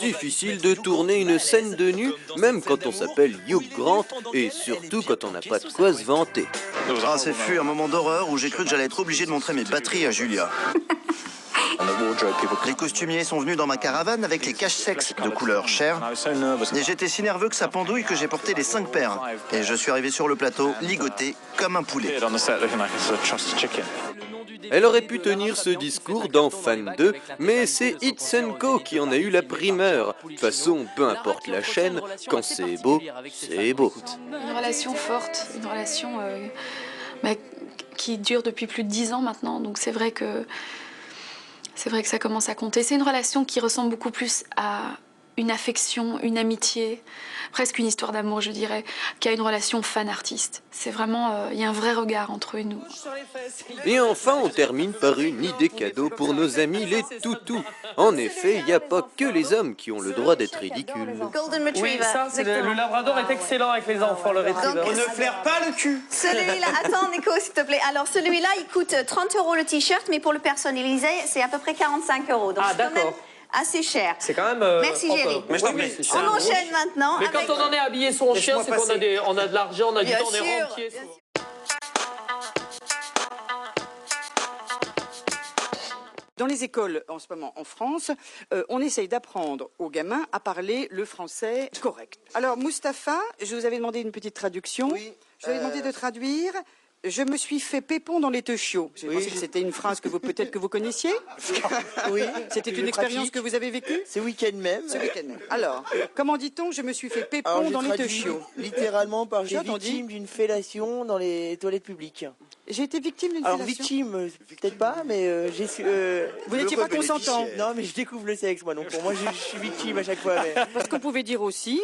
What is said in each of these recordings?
difficile de tourner une scène de nu, même quand on s'appelle Hugh Grant, et surtout quand on n'a pas de quoi se vanter. Ah, ce fut un moment d'horreur où j'ai cru que j'allais être obligé de montrer mes batteries à Julia. Les costumiers sont venus dans ma caravane avec les cache-sexes de couleur chair. Et j'étais si nerveux que ça pendouille que j'ai porté les 5 paires. Et je suis arrivé sur le plateau, ligoté comme un poulet. Elle aurait pu tenir ce discours dans Fan 2, mais c'est It's & Co qui en a eu la primeur. De toute façon, peu importe la chaîne, quand c'est beau, c'est beau. Une relation forte, une relation qui dure depuis plus de 10 ans maintenant, donc c'est vrai que ça commence à compter. C'est une relation qui ressemble beaucoup plus à une affection, une amitié, presque une histoire d'amour, je dirais, qu'à une relation fan-artiste. C'est vraiment, il y a un vrai regard entre eux et nous. Et enfin, on termine par une idée cadeau pour nos amis les toutous. En effet, il n'y a pas que les hommes qui ont le droit d'être ridicules. Oui, ça, le labrador est excellent avec les enfants, le retriever. On ne flaire pas le cul. Celui-là, attends Nico, s'il te plaît. Alors celui-là, il coûte 30 € le t-shirt, mais pour le personnaliser, c'est à peu près 45 €. Donc c'est quand même assez cher. C'est quand même... Merci Géry. On enchaîne maintenant. Mais quand on en est habillé son chien, c'est qu'on a de l'argent, on a du temps, on est rentier. Dans les écoles, en ce moment, en France, on essaye d'apprendre aux gamins à parler le français correct. Alors, Mustapha, je vous avais demandé une petite traduction. Oui, je vous avais demandé de traduire. Je me suis fait pépon dans les teuchiots. J'ai pensé que c'était une phrase que peut-être que vous connaissiez. Oui. C'était une expérience que vous avez vécue. Ce week-end même. Ce week-end même. Alors, comment dit-on je me suis fait pépon dans les teuchiots? Littéralement par j'ai victime d'une fellation dans les toilettes publiques. J'ai été victime d'une fellation. Alors victime, peut-être pas, mais j'ai su... vous n'étiez pas consentant. Non, mais je découvre le sexe, moi. Donc pour moi, je suis victime à chaque fois. Mais... Parce qu'on pouvait dire aussi...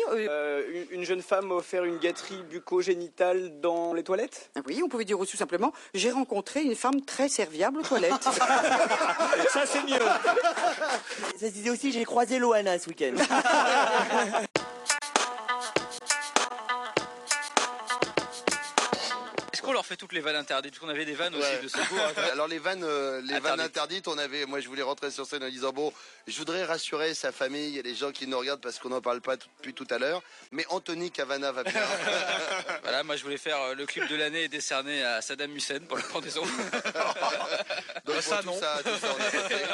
une jeune femme m'a offert une gâterie bucco-génitale dans les toilettes. Oui, on pouvait dire aussi simplement, j'ai rencontré une femme très serviable aux toilettes. Ça, c'est mieux. Ça se disait aussi, j'ai croisé Loana ce week-end. Est-ce qu'on leur fait toutes les vannes interdites? Parce qu'on avait des vannes aussi de secours. Alors les vannes interdites, moi je voulais rentrer sur scène en disant bon, je voudrais rassurer sa famille, il y a des gens qui nous regardent parce qu'on n'en parle pas depuis tout à l'heure, mais Anthony Cavana va bien. Voilà, moi je voulais faire le clip de l'année décerné à Saddam Hussein pour la pendaison. Donc ça, non. Tout ça, on a pas fait.